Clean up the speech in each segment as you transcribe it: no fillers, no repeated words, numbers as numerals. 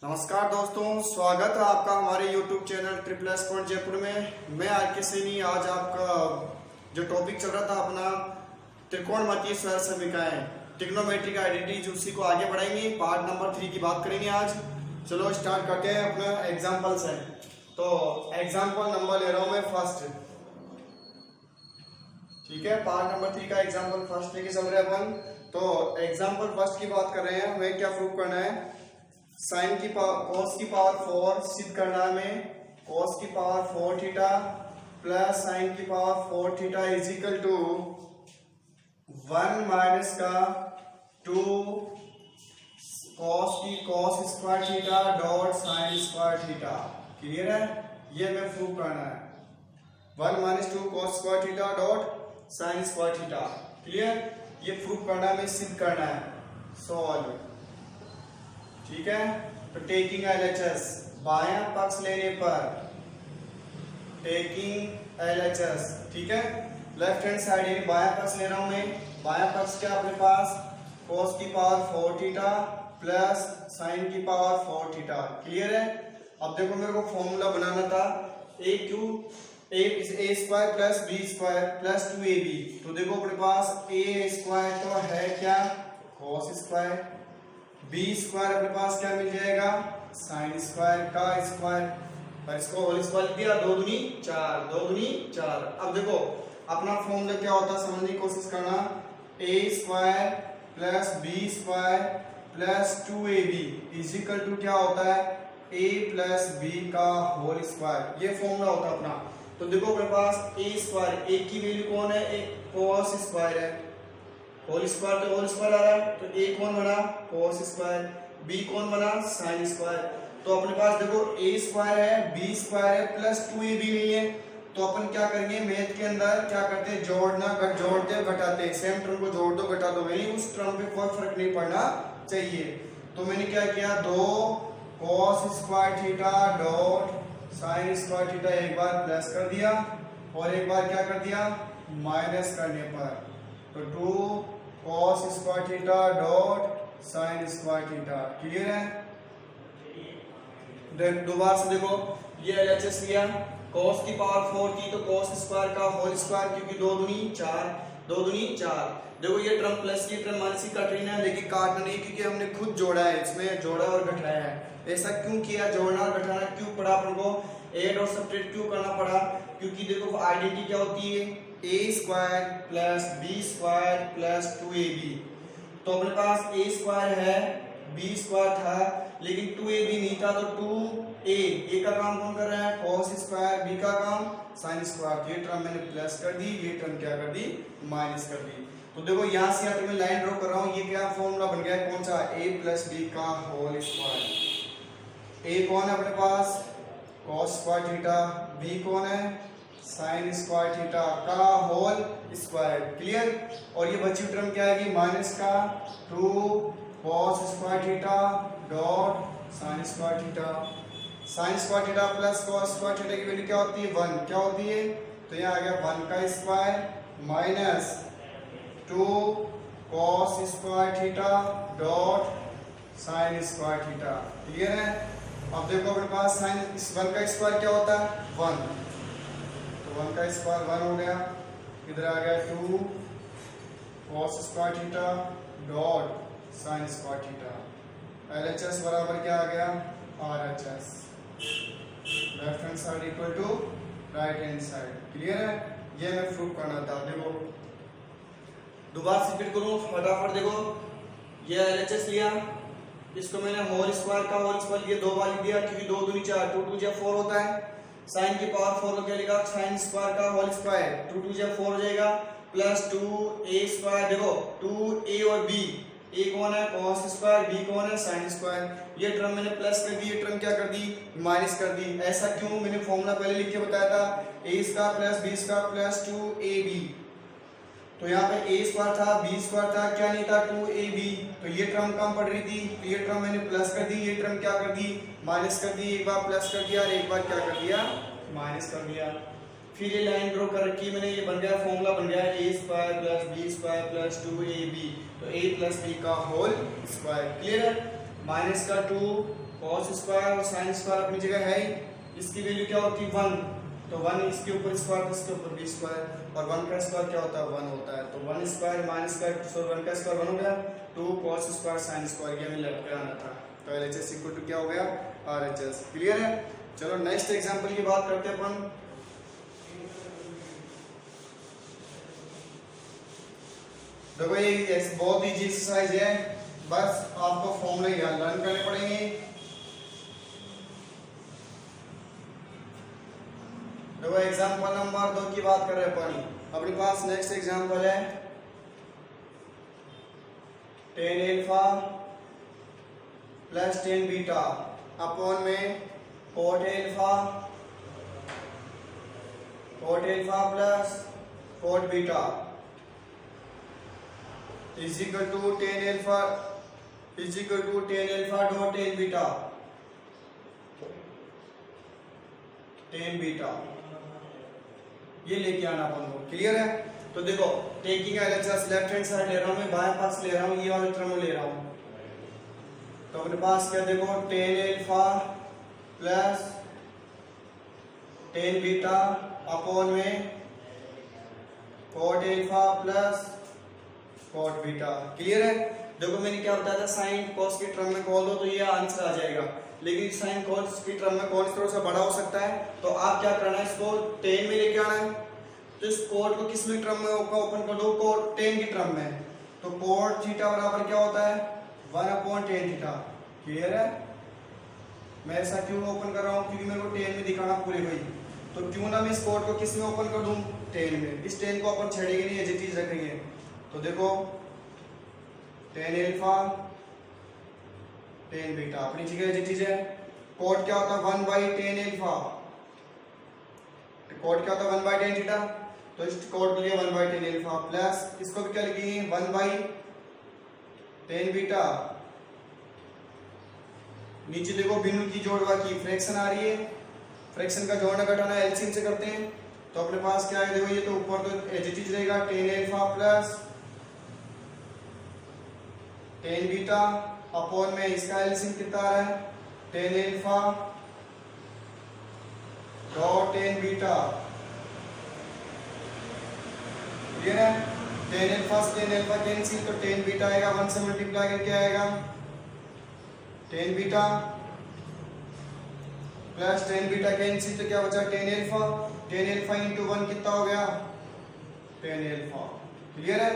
नमस्कार दोस्तों, स्वागत है आपका हमारे YouTube channel triple S point Jaipur में। मैं आर.के. सैनी। आज आपका जो टॉपिक चल रहा था अपना त्रिकोणमितीय सह समीकरण ट्रिग्नोमेट्रिक आइडेंटिटी, उसी को आगे बढ़ाएंगे। पार्ट नंबर 3 की बात करेंगे आज। चलो स्टार्ट करते हैं अपना एग्जाम्पल से। तो एग्जाम्पल नंबर ले रहा हूं मैं फर्स्ट। ठीक है, पार्ट नंबर 3 का एग्जाम्पल फर्स्ट लेके चल रहे हैं अपन। तो एग्जाम्पल फर्स्ट की बात कर रहे हैं। हमें क्या प्रूव करना है? साइन की पावर कॉस की पावर 4 सिद्ध करना है हमें। कॉस की पावर 4 थीटा प्लस साइन की power 4 theta is equal to 1 minus का 2 कॉस की cos square theta dot sine square theta. Clear है? ये हमें प्रूव करना है। 1 minus 2 cos square theta dot sine square theta. Clear? ये प्रूव करना है, हमें सिद्ध करना है। सॉल्व। ठीक है, तो टेकिंग एलएचएस बायां पक्ष लेने पर, टेकिंग एलएचएस, ठीक है, लेफ्ट हैंड साइड यानी बायां पक्ष ले रहा हूं मैं। बायां पक्ष क्या अपने पास? cos की पावर 4 थीटा प्लस साइन की पावर 4 थीटा। क्लियर है? अब देखो मेरे को फॉर्मूला बनाना था a square plus B square plus 2ab। तो देखो अपने पास a स्क्वायर तो है क्या? cos square. बी स्क्वायर अपने पास क्या मिल जाएगा? साइन स्क्वायर का स्क्वायर, और इसको होल स्क्वायर दिया। 2 दूनी 4, 2 दूनी 4। अब देखो अपना फॉर्मूला क्या होता है समझने की कोशिश करना। a square plus B square plus 2ab is equal to क्या होता है? a प्लस b का होल स्क्वायर। ये फॉर्मूला होता है अपना। तो देखो अपने पास a स्क्वायर, a की वैल्यू कौन है? cos स्क्वायर है। होल स्क्वायर तो होल स्क्वायर आ रहा है, तो a कौन बना? cos square. b कौन बना? sin square. तो अपने पास देखो a स्क्वायर है, b स्क्वायर है, प्लस 2ab नहीं है। तो अपन क्या करेंगे? मैथ के अंदर क्या करते हैं? जोड़ना, जोड़ते घटाते, सेम टर्म को जोड़ दो घटा दो, वही उस टर्म पे कोई फर्क नहीं पड़ना चाहिए। तो मैंने क्या किया? 2 cos square theta dot sin square theta एक बार प्लस कर दिया और एक बार क्या कर दिया? माइनस करने पर। तो 2 cos square theta dot sine square theta. Clear है? दोबारा से देखो, ये एलएचएस लिया, cos की पावर 4 थी तो cos स्क्वायर का होल स्क्वायर, क्योंकि 2 दूनी 4, 2 दूनी 4। देखो ये टर्म प्लस की टर्म माइनस की कट रही है, लेकिन काटना नहीं, क्योंकि हमने खुद जोड़ा है, इसमें जोड़ा और घटाया है। ऐसा क्यों किया? जोड़ना और घटाना क्यों पड़ा अपन को? ऐड और सब्ट्रैक्ट क्यों करना पड़ा? क्योंकि देखो आइडेंटिटी क्या होती है? a square plus b square plus 2ab। तो अपने पास a स्क्वायर है, b स्क्वायर था, लेकिन 2ab नहीं था, तो 2a का काम कौन कर रहा है? cos square. b का काम sin स्क्वायर। ये टर्म मैंने प्लस कर दी, ये टर्म क्या कर दी? माइनस कर दी। तो देखो यहां से यहाँ पे मैं लाइन ड्रॉ कर रहा हूँ। ये क्या फॉर्मूला बन गया? कौन सा? a प्लस b का होल स्क्वायर। a कौन है अपने पास? cos square theta. b कौन है? साइन स्क्वायर थीटा का होल स्क्वायर। क्लियर? और ये बची हुई टर्म क्या आएगी? माइनस का 2 cos square theta dot sine square theta. Sign square theta plus cos square theta की वैल्यू क्या होती है? 1। क्या होती है? तो यहाँ आ गया 1 का square minus 2 cos square theta dot sine square theta. Clear है? अब देखो अपने पास साइन 1 का स्क्वायर क्या होता है? 1। 1 का स्क्वायर 1 हो गया। इधर आ गया 2 cos square theta dot sine square theta. LHS बराबर क्या आ गया? RHS. Left hand side equal to right hand side. Clear है? ये मैं प्रूव करना था। देखो दोबारा से रिपीट करूं फटाफट। देखो ये एलएचएस लिया, इसको मैंने होल स्क्वायर का होल स्क्वायर ये 2 बार दिया, क्योंकि 2 दूनी 4, 2 2 4 होता है। साइन की पावर 4 को क्या लिखा? साइन स्क्वायर का होल स्क्वायर। 2 2 4 हो जाएगा, प्लस 2a स्क्वायर। देखो 2a और b, a कौन है? cos स्क्वायर, b कौन है? Sine square. ये टर्म मैंने प्लस कर दी, ये टर्म क्या कर दी? माइनस कर दी। ऐसा क्यों? मैंने फॉर्मूला पहले लिख के बताया था, a square plus b square plus 2ab। तो यहाँ पे a स्क्वायर था, b स्क्वायर था, क्या नहीं था? 2ab। तो ये टर्म कम पड़ रही थी, तो ये टर्म मैंने प्लस कर दी, ये टर्म क्या कर दी? माइनस कर दी। एक बार प्लस कर दिया और एक बार क्या कर दिया? माइनस कर दिया। फिर ये लाइन ड्रॉ कर रखी मैंने, ये बन गया फॉर्मूला बन गया a square plus b square plus 2ab। तो a प्लस b का होल स्क्वायर। क्लियर है? माइनस का 2 cos स्क्वायर और sin स्क्वायर अपनी जगह है ही, इसकी वैल्यू क्या होती है 1, तो 1 इसके ऊपर स्क्वायर इसके ऊपर भी स्क्वायर, और 1 का स्क्वायर क्या होता है 1 होता है, तो 1 स्क्वायर माइनस स्क्वायर, सो 1 का स्क्वायर 1 हो गया, 2 cos स्क्वायर sin स्क्वायर, ये हमें लेफ्ट पे आना था, तो LHS इक्वल टू क्या हो गया RHS। क्लियर है? चलो नेक्स्ट एग्जांपल की बात करते हैं अपन। देखो ये बहुत इजी एक्सरसाइज है, बस आपको फॉर्मूला याद लर्न करने पड़ेंगे। देखो एग्जांपल नंबर 2 की बात कर रहे हैं अपन, अपने पास नेक्स्ट एग्जांपल है tan alpha plus tan beta upon में cot alpha plus cot beta is equal to tan alpha dot tan beta, ये लेके आना अपन को। क्लियर है? तो देखो taking LHS left hand side ले रहा हूं मैं, बाएं पास ले रहा हूं, ये वाला टर्म ले रहा हूं, तो अपने पास क्या देखो tan alpha plus tan beta upon में cot alpha plus cot beta. Clear है? देखो मैंने क्या बताया था, साइन cos की टर्म में खोल दो तो ये आंसर आ जाएगा, लेकिन साइन cos की टर्म में cos थोड़ा सा बड़ा हो सकता है, तो आप क्या करना है इसको tan में लेके आना है, तो इस cot को किस में टर्म में ओपन कर दो, cot tan की टर्म में, तो cot थीटा बराबर क्या होता है 1/tan थीटा। क्लियर है? मैं ऐसा क्यों ओपन कर रहा हूँ, क्योंकि मेरे को tan में दिखाना पूरी हुई, तो क्यों ना मैं इस cot को किस में ओपन कर दूं tan में, इस tan को अपन छेड़ेंगे नहीं, ये चीज रखेंगे, तो देखो tan अल्फा tan बीटा अपनी जगह ये चीज है, cot क्या होता है 1/tan अल्फा, cot क्या होता है 1/tan थीटा, तो इस cot के लिए 1/tan अल्फा प्लस इसको भी क्या लिखेंगे 1/tan बीटा, नीचे देखो बिंदु की जोड़वा की फ्रैक्शन आ रही है, फ्रैक्शन का जोड़ना घटाना एलसीएम से करते हैं, तो अपने पास क्या है देखो, ये तो ऊपर तो ये चीज रहेगा tan alpha plus tan beta upon में इसका एलसीएम कितना आ रहा है tan alpha dot tan beta. Clear है? tan अल्फा कैंसिल, तो tan बीटा आएगा 1 से मल्टीप्लाई करके आएगा tan beta plus tan beta cancel, तो क्या बचा tan अल्फा इंटू 1 कितना हो गया tan अल्फा। क्लियर है?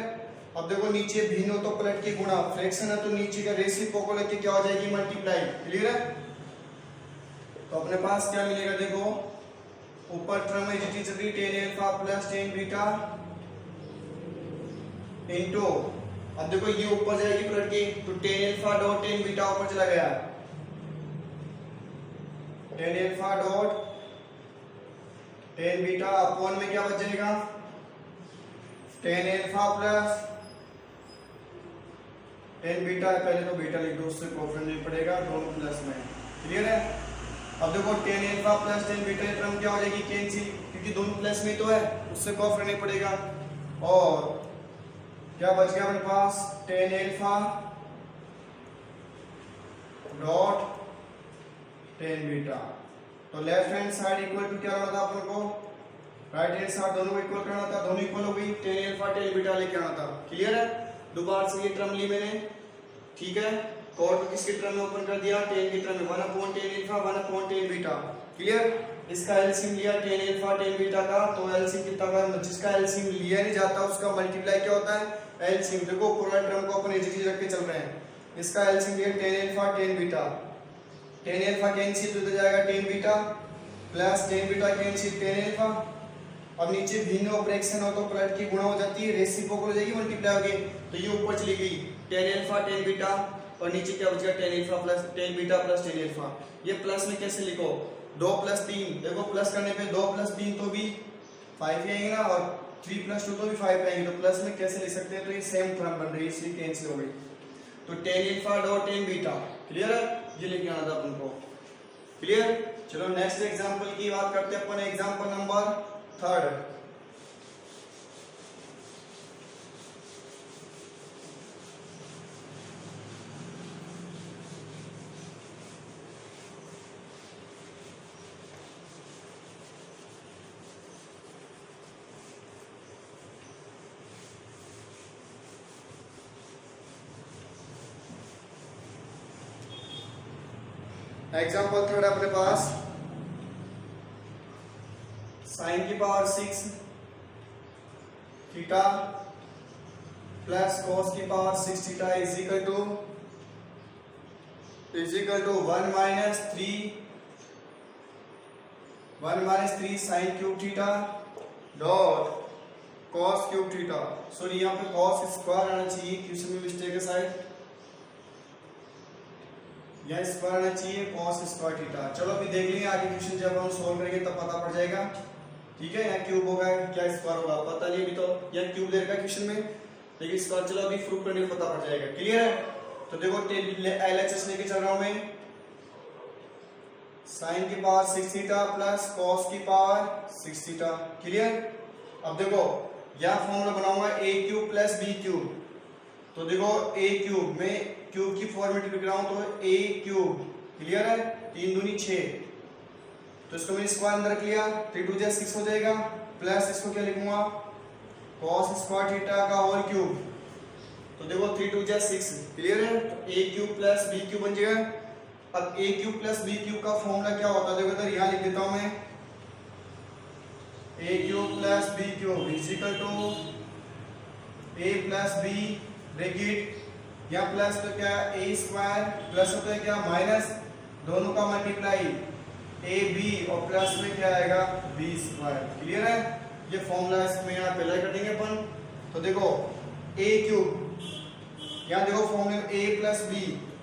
अब देखो नीचे भिन्न हो तो पलट के गुणा, फ्रैक्शन है तो नीचे का रेसिप्रोकल लेके क्या हो जाएगी मल्टीप्लाई। क्लियर है? तो अपने पास क्या मिलेगा देखो, ऊपर टर्म है जितनी चल रही tan alpha plus tan beta into, अब देखो ये ऊपर जाएगी पलट के, तो tan alpha dot tan beta ऊपर चला गया, tan alpha dot tan beta upon में क्या बच जाएगा tan alpha plus tan beta, पहले तो बीटा लिख दो, उससे कोफिशिएंट नहीं पड़ेगा, दोनों प्लस में। क्लियर है? अब देखो tan alpha plus tan beta ये टर्म क्या हो जाएगी कैंसिल, क्योंकि दोनों प्लस में तो है, उससे कोफिशिएंट नहीं पड़ेगा, और क्या बच गया अपने पास tan alpha dot tan beta. तो left hand side equal to क्या करना था अपन को, राइट हैंड साइड दोनों को इक्वल करना था, दोनों इक्वल हो गई, tan अल्फा tan बीटा लेके आना था। क्लियर है? दोबारा से ये टर्म ली मैंने, ठीक है, cot को किसके टर्म में ओपन कर दिया tan की टर्म में, 1/tan alpha 1/tan beta. Clear? इसका एलसीएम लिया tan अल्फा tan बीटा का, तो एलसीएम कितना होगा, जिसका एलसीएम लिया नहीं जाता उसका मल्टीप्लाई क्या होता है एलसीएम। देखो पूरा टर्म को अपन एक चीज रख के चल रहे हैं, इसका एलसीएम लिया tan alpha tan beta, tan alpha cancel तो जाएगा tan beta plus tan beta cancel tan alpha, अब नीचे भिन्न ऑपरेशन हो तो पलट की गुणा हो जाती है, रेसिप्रोकल हो जाएगी मल्टीप्लाई होगी, तो ये ऊपर चली गई tan अल्फा tan बीटा, और नीचे क्या बच गया tan alpha plus tan beta plus tan alpha. ये प्लस में कैसे लिखो, 2 + 3, देखो प्लस करने पे 2 + 3 तो भी 5 आएंगे ना, और 3 + 2 तो भी 5 आएंगे, तो प्लस में कैसे लिख सकते हैं, तो ये सेम टर्म बन रही है इसलिए कैंसिल हो गई, तो tan alpha dot tan beta. Clear है? ये लेके आना था अपन को। क्लियर? चलो नेक्स्ट एग्जांपल की बात करते हैं अपन, एग्जांपल नंबर 3। एग्जाम्पल थर्ड अपने पास साइन की पावर 6 थीटा प्लस कॉस की power 6 theta is equal to 1 minus 3 sine cube theta dot cos cube theta. Sorry यहाँ पे कॉस स्क्वायर आना चाहिए, क्वेश्चन में मिस्टेक है शायद, यहाँ स्क्वायर आना चाहिए कॉस स्क्वायर थीटा। चलो अभी देख लेंगे आगे क्वेश्चन जब हम सोल्व करेंगे तब पता पड़ जाएगा। ठीक है, यहाँ क्यूब होगा क्या स्क्वायर होगा पता नहीं, अभी तो यहाँ क्यूब दे रखा क्वेश्चन में, लेकिन स्क्वायर चलो अभी प्रूफ करने को पता पड़ जाएगा। क्लियर है? तो देखो LHS लेके चल रहा हूं मैं, साइन की पावर 6 थीटा प्लस कॉस की पावर 6 थीटा। क्लियर? अब देखो यहाँ फॉर्मूला बनाऊंगा a cube plus b cube. तो देखो a क्यूब में क्यूब की फॉर्मेट लिख रहा हूं तो a क्यूब। क्लियर है? 3 दूनी 6, तो इसको मैंने स्क्वायर अंदर रख लिया, 3 2 6 हो जाएगा, प्लस इसको क्या लिखूंगा कॉस स्क्वायर थीटा का होल क्यूब। तो देखो 3 2 6। क्लियर है? तो a cube plus b cube बन जाएगा। अब a cube plus b cube का फॉर्मूला क्या होता है देखो इधर यहाँ लिख देता हूं मैं, a cube plus b cube is equal to a plus b bracket, यहाँ प्लस तो क्या a स्क्वायर प्लस होता है क्या माइनस, दोनों का मल्टीप्लाई a b और प्लस में क्या आएगा b स्क्वायर। क्लियर है? ये फॉर्मूला इसमें यहाँ पहले कर देंगे अपन। तो देखो a क्यूब, यहाँ देखो फॉर्मूले में a प्लस b,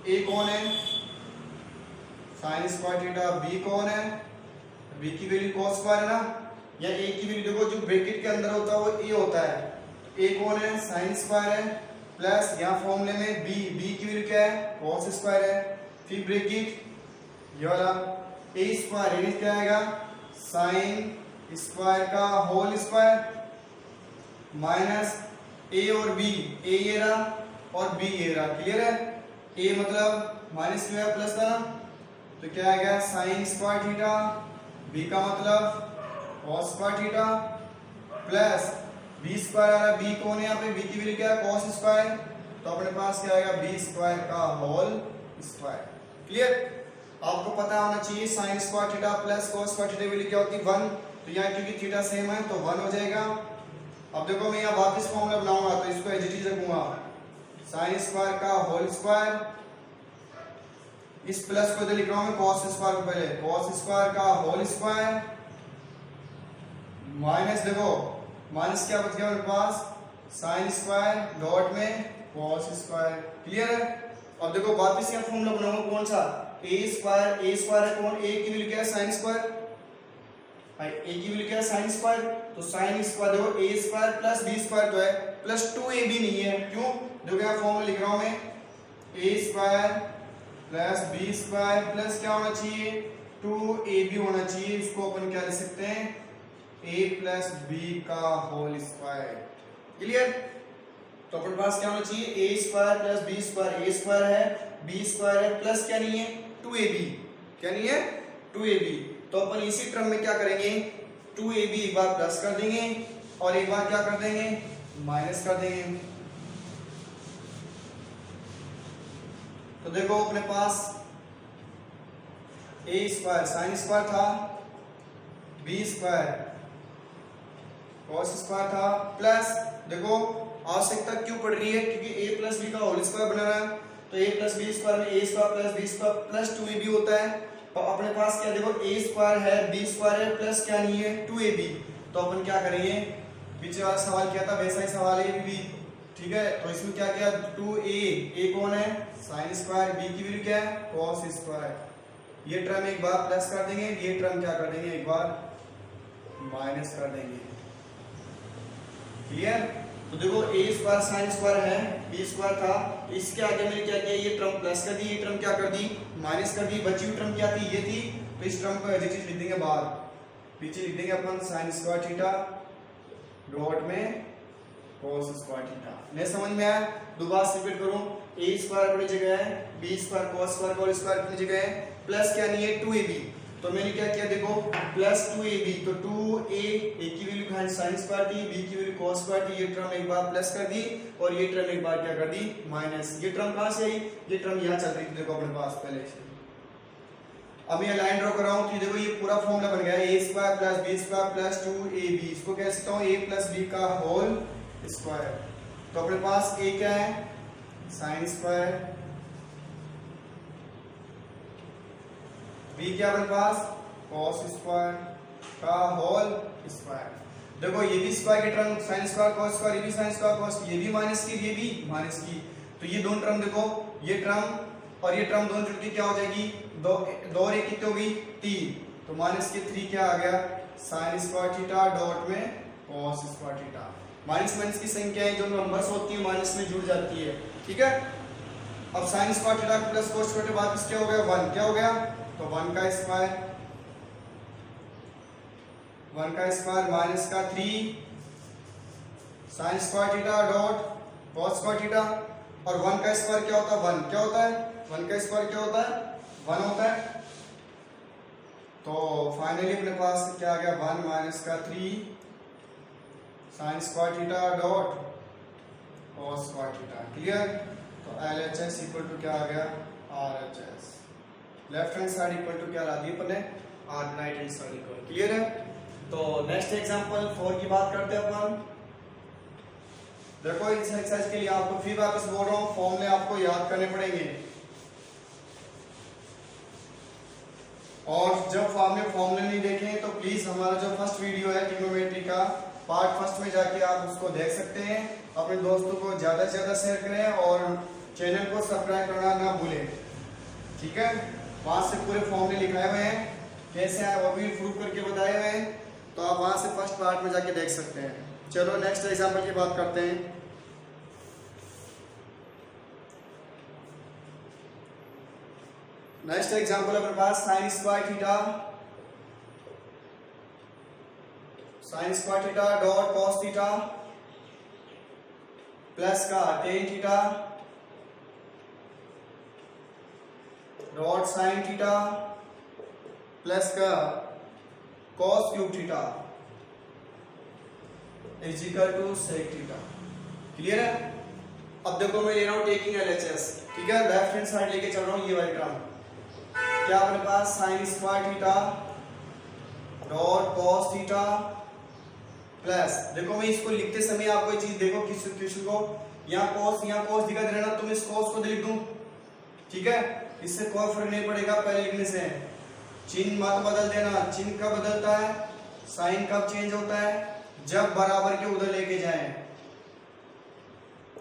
a कौन है साइन स्क्वायर थीटा, b कौन है b की वैल्यू cos स्क्वायर है ना, या a की वैल्यू देखो जो ब्रैकेट के अंदर होता है वो a होता है, तो a कौन है साइन स्क्वायर है, प्लस यहाँ फॉर्मूले में b की वैल्यू क्या है cos स्क्वायर है, फिर ब्रैकेट ये वाला a स्क्वायर यानी क्या आएगा साइन स्क्वायर का होल स्क्वायर माइनस a और b, a ये रहा और b ये रहा। क्लियर है? a मतलब माइनस में प्लस था ना, तो क्या आएगा साइन स्क्वायर थीटा, b का मतलब cos square theta plus b square आ रहा है, b कौन है यहाँ पे b की वैल्यू क्या है cos स्क्वायर, तो अपने पास क्या आएगा b स्क्वायर का होल स्क्वायर। क्लियर? आपको पता होना चाहिए sign square theta plus cos square theta value क्या होती है 1, तो यहाँ क्योंकि थीटा सेम है तो 1 हो जाएगा। अब देखो मैं यहाँ वापस फॉर्मूला बनाऊंगा तो इसको एज इट इज रखूंगा, साइन स्क्वायर का होल स्क्वायर, इस प्लस को इधर लिख रहा हूं मैं cos स्क्वायर को पहले, cos स्क्वायर का होल स्क्वायर माइनस देखो माइनस क्या बच गया मेरे पास साइन स्क्वायर डॉट में cos स्क्वायर। क्लियर है? अब देखो वापस यहाँ फॉर्मूला बनाऊंगा कौन सा a स्क्वायर है कौन, a की वैल्यू क्या है साइन स्क्वायर, a की वैल्यू क्या है साइन स्क्वायर, तो साइन स्क्वायर देखो a square plus b square तो है प्लस 2ab नहीं है, क्यों देखो यहाँ फॉर्मूला लिख रहा हूं मैं a square plus b square plus क्या होना चाहिए 2ab होना चाहिए, इसको अपन क्या लिख सकते हैं a प्लस b का होल स्क्वायर। क्लियर? तो अपने पास क्या होना चाहिए a square plus b square, a square है b स्क्वायर है प्लस क्या नहीं है 2ab, क्या नहीं है 2ab, तो अपन इसी क्रम में क्या करेंगे 2ab एक बार प्लस कर देंगे और एक बार क्या कर देंगे माइनस कर देंगे। तो देखो अपने पास a स्क्वायर साइन स्क्वायर था, b स्क्वायर cos स्क्वायर था, प्लस देखो आवश्यकता क्यों पड़ रही है क्योंकि a प्लस b का होल स्क्वायर बना रहा है, तो a प्लस b स्क्वायर में a square plus b square plus 2ab होता है, और अपने पास क्या देखो a स्क्वायर है b स्क्वायर है प्लस क्या नहीं है 2ab, तो अपन क्या करेंगे पीछे वाला सवाल क्या था वैसा ही सवाल है भी। ठीक है? तो इसमें क्या किया 2a कौन है साइन स्क्वायर, b की वैल्यू क्या है cos स्क्वायर, ये टर्म एक बार प्लस कर देंगे, ये टर्म क्या कर देंगे एक बार माइनस कर देंगे। क्लियर? तो देखो a स्क्वायर साइन स्क्वायर है b स्क्वायर था, इसके आगे मैंने क्या किया ये टर्म प्लस कर दी, ये टर्म क्या कर दी माइनस कर दी, बची हुई टर्म क्या थी ये थी, तो इस टर्म को एज इट इज लिख देंगे बाहर, पीछे लिख देंगे अपन साइन स्क्वायर थीटा डॉट में cos स्क्वायर थीटा। मैं समझ में आया? दोबारा रिपीट करूं a स्क्वायर अपनी जगह है, b स्क्वायर cos स्क्वायर का होल स्क्वायर अपनी जगह है, प्लस क्या नहीं है 2ab, तो मैंने क्या किया देखो प्लस 2ab, तो 2a की वैल्यू साइन स्क्वायर थी, b की वैल्यू cos स्क्वायर थी, ये टर्म एक बार प्लस कर दी और ये टर्म एक बार क्या कर दी माइनस। ये टर्म कहां से आई, ये टर्म यहां चल रही थी देखो अपने पास पहले से, अब मैं लाइन ड्रॉ कर रहा हूँ तो देखो ये पूरा फॉर्मूला बन गया है a square plus b square plus 2ab, इसको कह सकता हूँ a प्लस b का होल स्क्वायर। तो अपने पास a क्या है साइन स्क्वायर, b क्या अपने पास कॉस स्क्वायर का होल स्क्वायर। देखो ये भी स्क्वायर की term sine square cos square, ये भी साइन स्क्वायर कॉस, ये भी माइनस की ये भी माइनस की, तो ये दोनों टर्म देखो ये टर्म और ये टर्म दोनों जुड़ के क्या हो जाएगी दो और एक कितनी हो गई 3, तो माइनस के 3 क्या आ गया साइन स्क्वायर थीटा डॉट में cos square theta. Minus minus की संख्याएं जो नंबर्स होती है माइनस में जुड़ जाती है, ठीक है। अब sign square theta plus cos square वापस क्या हो गया 1, क्या हो गया तो 1 का स्क्वायर, 1 का स्क्वायर माइनस का 3 sine square theta dot cos square theta, और 1 का स्क्वायर क्या होता है 1, क्या होता है 1 का स्क्वायर क्या होता है 1 होता है। तो फाइनली अपने पास क्या आ गया 1 माइनस का 3 sine square theta dot cos square theta. Clear. तो LHS इक्वल टू क्या आ गया RHS, left hand side equal to क्या ला दी अपने right hand side equal. Clear है। तो नेक्स्ट एग्जांपल 4 की बात करते हैं अपन। देखो इस एक्सरसाइज के लिए आपको फिर वापस बोल रहा हूँ फॉर्मूले आपको याद करने पड़ेंगे, और जब आपने फॉर्मूले नहीं देखे तो प्लीज हमारा जो फर्स्ट वीडियो है ट्रिग्नोमेट्री का पार्ट फर्स्ट में जाके आप उसको देख सकते हैं। अपने दोस्तों को ज्यादा से ज्यादा शेयर करें और चैनल को सब्सक्राइब करना ना भूलें, ठीक है। वहां से पूरे फॉर्मूले लिखाए हुए हैं, कैसे आए वो भी प्रूव करके बताए हुए हैं, तो आप वहां से फर्स्ट पार्ट में जाके देख सकते हैं। चलो नेक्स्ट एग्जाम्पल की बात करते हैं। नेक्स्ट एग्जाम्पल अपने पास sine square theta dot cos theta plus का tan theta dot sine theta plus का cos cube theta is equal to sec theta. Clear है। अब देखो मैं ले रहा हूं टेकिंग LHS, ठीक है, लेफ्ट हैंड साइड लेके चल रहा हूं ये वाली टर्म, क्या अपने पास sine square theta dot cos theta plus, देखो मैं इसको लिखते समय आपको ये चीज देखो किस क्वेश्चन को यहाँ कॉस दिखा दे रहा ना, तुम इस कॉस को लिख दूं, ठीक है, इससे कोई फर्क नहीं पड़ेगा पहले लिखने से। चिन्ह मत बदल देना, चिन्ह कब बदलता है साइन कब चेंज होता है जब बराबर के उधर लेके जाएं।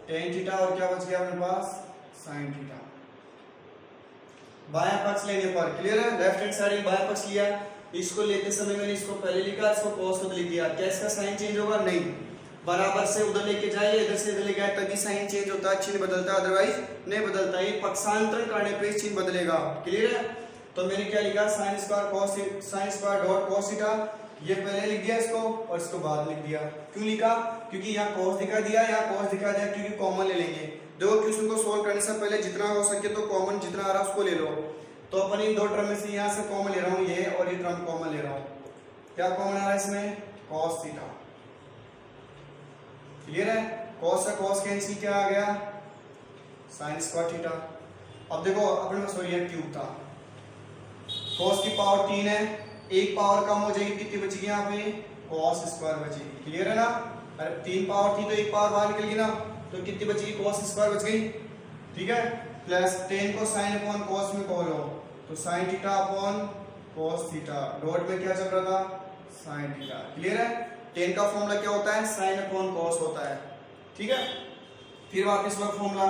टेन थीटा और क्या बच गया अपने पास साइन थीटा, बायां पक्ष लेने पर। क्लियर है। लेफ्ट हैंड साइड बायां पक्ष लिया, इसको लेते समय मैंने इसको पहले लिखा, इसको cos को लिख दिया, क्या इसका साइन चेंज होगा नहीं, बराबर से उधर लेके जाए इधर से इधर लेके आए तभी साइन चेंज होता है, चिन्ह बदलता है, अदरवाइज नहीं बदलता। ये पक्षांतरण करने पे चिन्ह बदलेगा। क्लियर है। तो मैंने क्या लिखा sine square dot cos theta, ये पहले लिख दिया इसको और इसको बाद लिख दिया। क्यों लिखा, क्योंकि यहाँ cos दिखा दिया, यहाँ cos दिखा दिया, क्योंकि कॉमन ले लेंगे। देखो क्वेश्चन को सोल्व करने से पहले जितना हो सके तो कॉमन जितना आ रहा है उसको ले लो। तो अपन इन दो टर्म में से यहाँ से कॉमन ले रहा हूँ ये और ये टर्म कॉमन ले रहा हूँ, क्या कॉमन आ रहा है इसमें cos थीटा। क्लियर है। cos से cos कैंसिल क्या आ गया sin स्क्वायर थीटा। अब देखो अपने पास ये क्यूब था, cos की पावर 3 है, एक पावर कम हो जाएगी, कितनी बचेगी यहाँ पे cos स्क्वायर बचेगी। क्लियर है ना। अरे 3 पावर थी तो एक पावर बाहर निकल गई ना, तो कितनी बचेगी cos स्क्वायर बच गई, ठीक है। प्लस 10 को sin अपॉन cos में कहो तो sin theta upon cos theta, dot में क्या चल रहा था sin थीटा। क्लियर है। 10 का फॉर्मूला क्या होता है sin अपॉन cos होता है, ठीक है। फिर वापस वह formula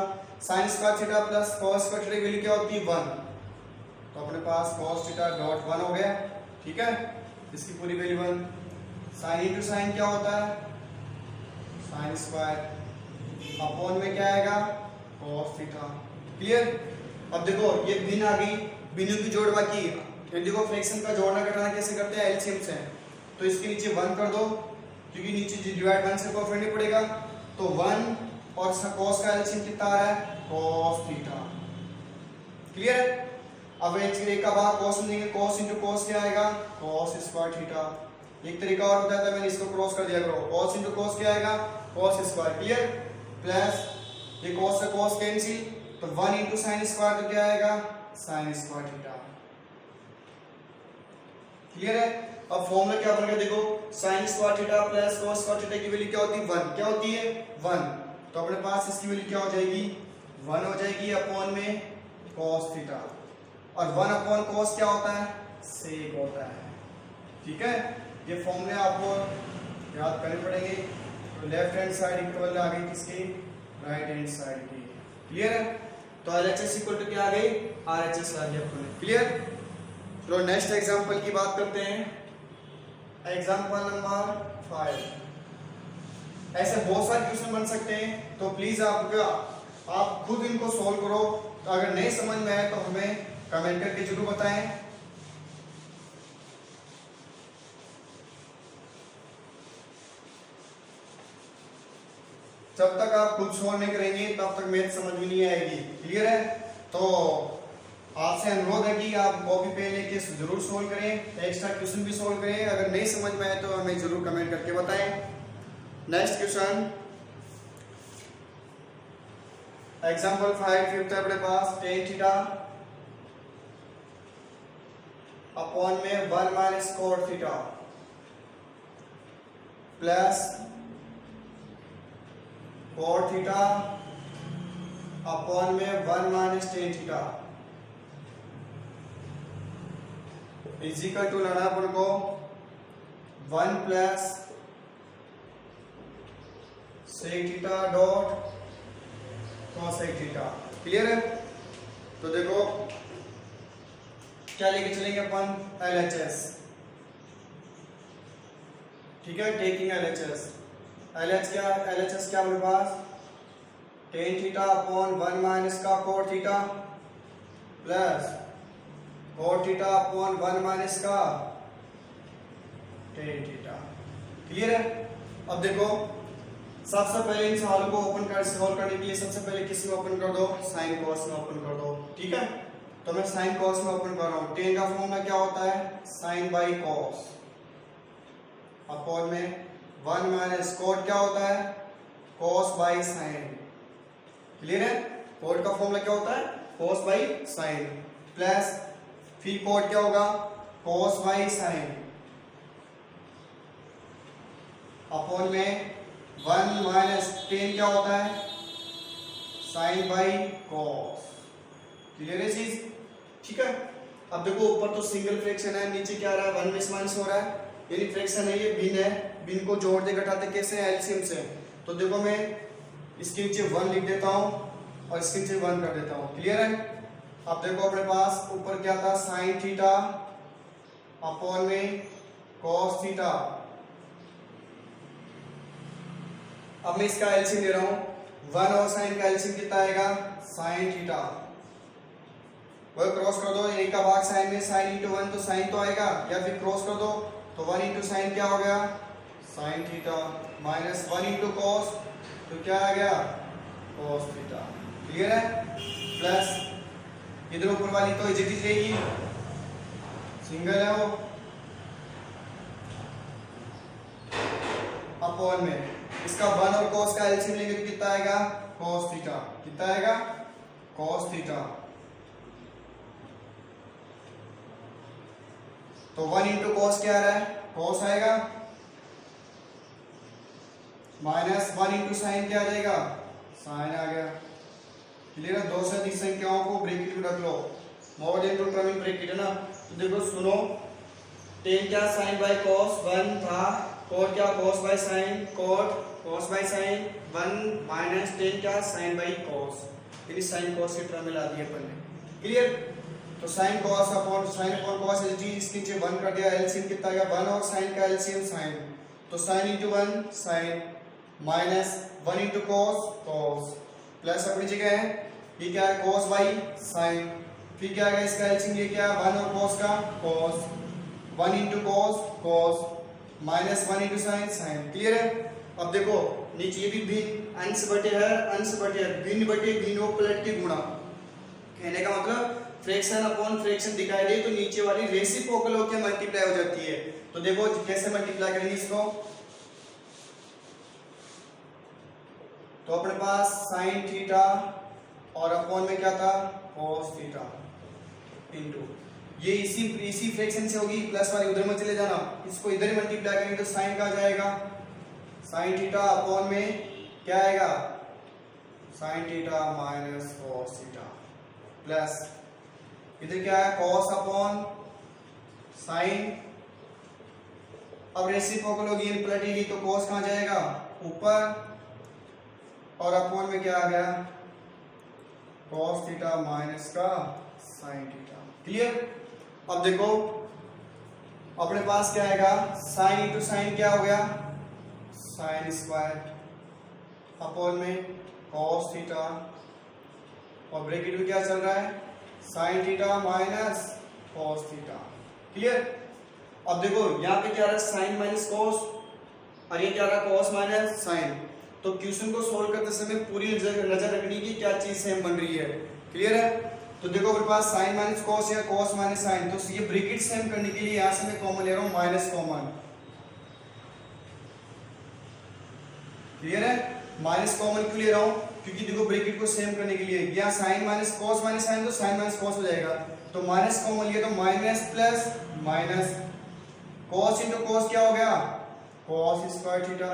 sin square theta plus cos square theta की वैल्यू क्या होती है 1, तो अपने पास cos थीटा डॉट 1 हो गया, ठीक है, इसकी पूरी वैल्यू 1। sin इंटू साइन क्या होता है sin स्क्वायर अपॉन में क्या आएगा cos थीटा। क्लियर। अब देखो ये भिन्न आ गई, बिंदु की जोड़ बाकी, ये देखो फ्रैक्शन का जोड़ना घटाना कैसे करते हैं एलसीएम से, तो इसके नीचे 1 कर दो क्योंकि नीचे डिवाइड 1 से कोएफिशिएंट नहीं पड़ेगा, तो 1 और cos का एलसीएम कितना आ रहा है cos थीटा। क्लियर है। अब एक का भाग cos में देंगे, cos इंटू cos क्या आएगा cos स्क्वायर थीटा। एक तरीका और बताया था मैंने, इसको क्रॉस कर दिया करो, cos इंटू cos क्या आएगा cos स्क्वायर। क्लियर। प्लस ये cos से cos कैंसिल, तो 1 इंटू साइन स्क्वायर तो क्या आएगा sin स्क्वायर थीटा। क्लियर है? अब फॉर्मूला क्या बनेगा देखो, sin square theta plus cos square theta की वैल्यू क्या होती है 1, क्या होती है 1। तो अपने पास इसकी वैल्यू क्या हो जाएगी 1 हो जाएगी अपॉन में cos थीटा, और 1 अपॉन cos क्या होता है sec होता है। ठीक है, ये फॉर्मूले आपको याद करने पड़ेंगे। तो लेफ्ट हैंड साइड इक्वल आ गई किसकी, राइट हैंड साइड की। क्लियर है? तो LHS इक्वल टू क्या आ गई, RHS आ गया अपने। क्लियर? चलो नेक्स्ट एग्जांपल की बात करते हैं, एग्जांपल नंबर 5। ऐसे बहुत सारे क्वेश्चन बन सकते हैं, तो प्लीज आप खुद इनको सॉल्व करो। तो अगर नहीं समझ में आए तो हमें कमेंट करके जरूर बताएं। जब तक आप खुद सॉल्व नहीं करेंगे तब तक मैथ समझ में नहीं आएगी। क्लियर है? तो आपसे अनुरोध है कि आप कॉपी पेन लेके जरूर सॉल्व करें, एक्स्ट्रा क्वेश्चन भी सॉल्व करें। अगर नहीं समझ में आए तो हमें जरूर कमेंट करके बताएं। नेक्स्ट क्वेश्चन एग्जांपल 5 फिफ्थ है अपने पास, tan थीटा अपॉन में 1 minus cot theta plus cot theta upon में 1 minus tan theta is equal to लाना अपन को 1 plus sec theta dot cosec theta. Clear है? तो देखो क्या लेके चलेंगे अपन, LHS। ठीक है, टेकिंग LHS। LHS क्या मेरे पास tan थीटा अपॉन 1 माइनस का cot theta plus cot theta upon 1 minus का tan थीटा। क्लियर है? अब देखो सबसे पहले इन सवालों को सॉल्व करने के लिए सबसे पहले किस में ओपन कर दो, sin cos में ओपन कर दो। ठीक है, तो मैं sin cos में ओपन कर रहा हूं। tan का फॉर्मूला क्या होता है sin बाई cos अपॉन में 1 माइनस cot क्या होता है cos बाई sin। क्लियर है? cot का फॉर्मूला क्या होता है cos बाई sin प्लस फिर cot क्या होगा cos बाई sin अपॉन में 1 माइनस tan क्या होता है sin बाई cos। क्लियर है चीज? ठीक है, अब देखो ऊपर तो सिंगल फ्रैक्शन है, नीचे क्या आ रहा है 1 में माइनस हो रहा है, यानी फ्रैक्शन है, ये भिन्न है। भिन्न को जोड़ते घटाते कैसे है एलसीएम से। तो देखो मैं इसके नीचे 1 लिख देता हूं और इसके नीचे 1 कर देता हूं। क्लियर है? अब देखो अपने पास ऊपर क्या था sin थीटा अपॉन में cos थीटा। अब मैं इसका एलसीएम ले रहा हूं, 1 और sin का एलसीएम कितना आएगा sin थीटा। वह क्रॉस कर दो, एक का भाग sin में, sin इंटू 1 तो sin तो आएगा, या फिर क्रॉस कर दो तो 1 इंटू sin क्या हो गया sin theta minus 1 into cos तो क्या आ गया cos थीटा। क्लियर है? प्लस इधर ऊपर वाली तो इज इट इज रहेगी, सिंगल है वो, अपॉन में इसका 1 और cos का एलसीएम लेंगे तो कितना आएगा cos थीटा। कितना आएगा cos थीटा। तो 1 इंटू cos क्या आ रहा है cos आएगा माइनस 1 इंटू साइन क्या आ जाएगा साइन आ गया। क्लियर है? 2 से अधिक संख्याओं को ब्रैकेट में रख लो, more than two term in bracket है ना। तो देखो सुनो, tan क्या sin बाय cos 1 था, cot क्या cos by sin, cos by sin 1 minus tan क्या sin बाय cos, यानी sin cos के टर्म में ला दिया अपन ने। क्लियर? तो sin cos अपॉन cos जी इसके नीचे 1 कर दिया, एलसीएम कितना आ गया 1 और sin का एलसीएम sin, तो sin into 1 sin minus 1 into cos plus अपनी जगह है ये क्या है cos बाई sin, फिर क्या आएगा इसका एलसीएम ये क्या 1 और cos का cos, 1 into cos minus 1 into sin। Clear है? अब देखो नीचे ये भी भिन्न, अंश बटे हर अंश बटे हर, भिन्न बटे भिन्न और पलट के गुणा। कहने का मतलब फ्रैक्शन अपॉन फ्रैक्शन दिखाई दे तो नीचे वाली रेसिप्रोकल होकर मल्टीप्लाई हो जाती है। तो देखो कैसे मल्टीप्लाई करेंगे इसको, तो अपने पास sin थीटा और अपॉन में क्या था cos थीटा इंटू ये इसी फ्रैक्शन से होगी, प्लस वाले उधर में चले जाना, इसको इधर मल्टीप्लाई करेंगे तो साइन का जाएगा साइन थीटा अपॉन में क्या आएगा sine theta minus cos theta plus इधर क्या है कॉस अपॉन साइन। अब रेसिप्रोकल होगी इन पलटेगी तो कॉस कहाँ जाएगा ऊपर और अपॉन में क्या आ गया कॉस थीटा माइनस का साइन थीटा। क्लियर। अब देखो अपने पास क्या आएगा साइन इंटू साइन क्या हो गया साइन स्क्वायर अपॉन में कॉस थीटा और ब्रैकेट में क्या चल रहा है sine theta minus cos theta. Clear. अब देखो यहाँ पे क्या रहा साइन माइनस कॉस और ये क्या रहा कॉस माइनस साइन। तो क्वेश्चन को सोल्व करते समय पूरी नजर रखनी की क्या चीज सेम बन रही है। क्लियर है। तो देखो अपने पास साइन माइनस कॉस या कॉस माइनस साइन, तो ये ब्रैकेट सेम करने के लिए यहां से मैं कॉमन ले रहा हूं माइनस कॉमन। क्लियर है। माइनस कॉमन क्यों ले रहा हूं क्योंकि देखो ब्रैकेट को सेम करने के लिए यहाँ sine minus cos minus sine तो साइन माइनस कॉस हो जाएगा, तो माइनस कॉमन लिया तो minus plus minus cos into cos क्या हो गया कॉस स्क्वायर थीटा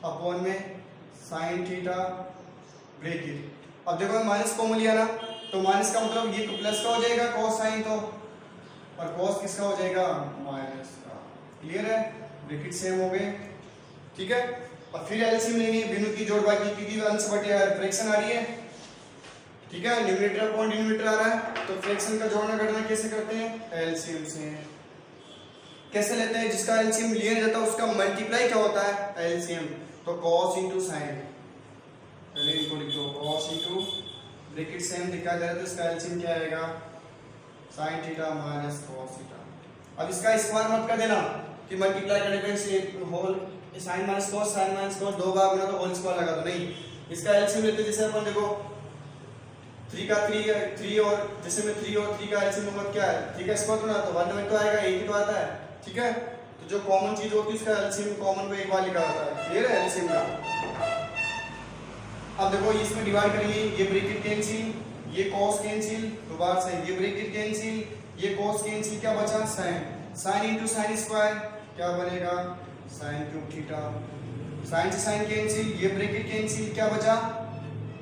अपॉन में साइन थीटा ब्रैकेट। अब देखो माइनस कॉमन लिया ना तो माइनस का मतलब ये प्लस का हो जाएगा कॉस साइन तो और कॉस किसका हो जाएगा माइनस का। क्लियर है। ब्रैकेट सेम हो गए। ठीक है। और फिर एलसीएम लेनी है बिंदु की जोड़ बाकी क्योंकि अंश बटे फ्रैक्शन आ रही है। ठीक है। न्यूमरेटर अपॉन डिनोमिनेटर आ रहा है तो फ्रैक्शन का जोड़ना घटाना कैसे करते हैं एलसीएम से। कैसे लेते हैं जिसका एलसीएम लिया जाता है उसका मल्टीप्लाई क्या होता है एलसीएम। तो cos इंटू साइन पहले इनको लिख दो cos इंटू ब्रैकेट सेम दिखाया जा रहा है तो इसका एलसीएम क्या आएगा sin theta minus cos theta. अब इसका स्क्वायर मत कर देना कि मल्टीप्लाई करने पे से होल sin माइनस cos दो बार बना तो होल स्क्वायर लगा दो, नहीं इसका एलसीएम लेते जैसे अपन देखो 3 का 3 और जैसे में 3 और 3 का एलसीएम नंबर क्या है 3 का स्क्वायर बना तो 1 में तो आएगा 1 ही तो आता है। ठीक है। तो जो कॉमन चीज होती है उसका एलसीएम कॉमन को एक बार लिखा जाता है। क्लियर है एलसीएम का। अब देखो इसमें डिवाइड करेंगे ये ब्रैकेट कैंसिल ये cos कैंसिल दोबारा से ये ब्रैकेट कैंसिल ये cos कैंसिल क्या बचा साइन इंटू साइन स्क्वायर क्या बनेगा साइन क्यूब थीटा साइन से साइन कैंसिल ये ब्रैकेट कैंसिल क्या बचा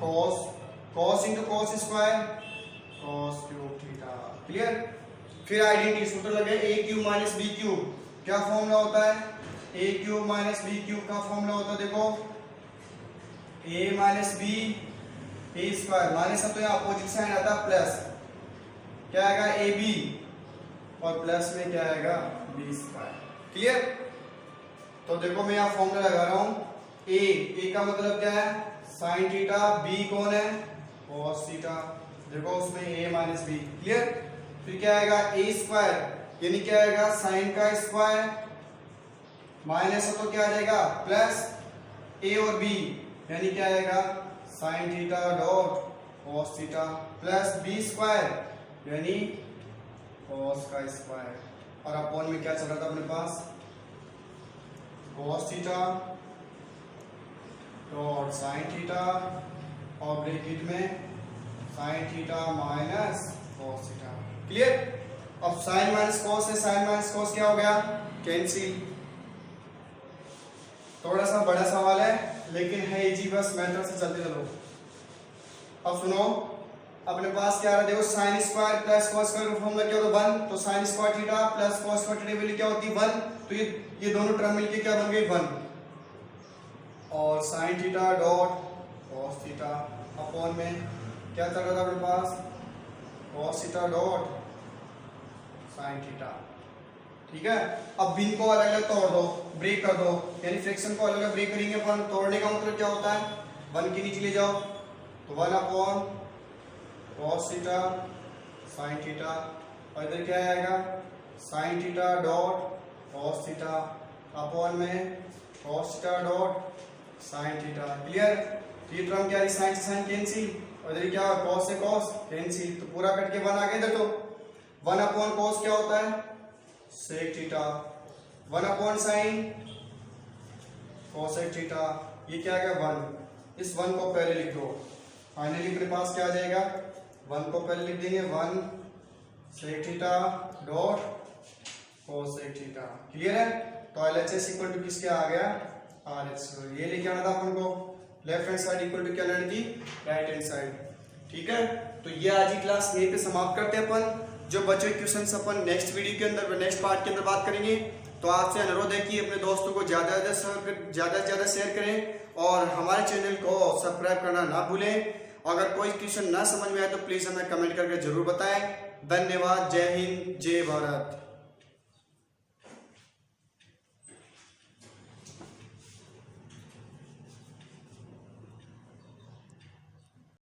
cos into cos square cos cube theta. Clear. फिर आइडेंटिटी सूत्र लगे a cube minus b cube क्या फॉर्मूला होता है a cube minus b cube का फॉर्मूला होता है देखो a minus b a square minus तो यहाँ अपोजिट साइन आता है प्लस क्या आएगा ab और प्लस में क्या आएगा b स्क्वायर। क्लियर। तो देखो मैं यहाँ फॉर्मूला लगा रहा हूँ a का मतलब क्या है साइन थीटा b कौन है cos थीटा देखो उसमें a माइनस b। क्लियर। फिर क्या आएगा a स्क्वायर यानी क्या आएगा साइन का स्क्वायर माइनस तो क्या आ जाएगा प्लस a और b यानी क्या आएगा sine theta dot cos theta plus b square यानी cos का स्क्वायर और अपॉन में क्या चल रहा था अपने पास cos theta dot sine theta और ब्रैकेट में sine theta minus cos theta. Clear. अब साइन माइनस कॉस है साइन माइनस कॉस क्या हो गया कैंसिल। थोड़ा सा बड़ा सवाल है लेकिन है इजी बस मेथड से चलते चलो। अब सुनो अपने पास क्या आ रहा है देखो sine square plus cos square का फॉर्मूला क्या होता है 1 तो sign square theta plus cos square theta value क्या होती है 1 तो ये दोनों टर्म मिलके क्या बन गई 1 और sine theta dot cos theta upon में क्या चल रहा था अपने पास cos theta dot sine theta. ठीक है। अब बिन को अलग अलग तोड़ दो ब्रेक कर दो यानी फ्रैक्शन को अलग अलग ब्रेक करेंगे अपन तोड़ने का मतलब क्या होता है 1 के नीचे ले जाओ तो 1 upon cos theta sine theta और इधर क्या आएगा sine theta dot cos theta upon में cos theta dot sine theta. Clear. तो ये टर्म क्या है साइन से साइन कैंसिल और इधर क्या cos से cos कैंसिल तो पूरा कट के 1 आ गया इधर तो 1 अपॉन cos क्या होता है sec theta 1 upon sine cosec theta ये क्या आ गया 1 इस 1 को पहले लिख दो फाइनली मेरे पास क्या आ जाएगा 1 को पहले लिख देंगे 1 sec theta dot cos sec theta. Clear है? तो LHS इक्वल टू किसके आ गया RH। ये लेके आना था अपन को, left hand side equal to क्या लेनी थी, राइट हैंड साइड। ठीक है, तो ये आज की क्लास यहीं पे समाप्त करते हैं अपन। जो बचे क्वेश्चंस अपन नेक्स्ट वीडियो के अंदर, नेक्स्ट पार्ट के अंदर बात करेंगे। तो आपसे अनुरोध है कि अपने दोस्तों को ज्यादा से ज्यादा शेयर करें और हमारे चैनल को सब्सक्राइब करना ना भूलें। अगर कोई क्वेश्चन ना समझ में आए तो प्लीज हमें कमेंट करके जरूर बताएं। धन्यवाद। जय हिंद, जय भारत।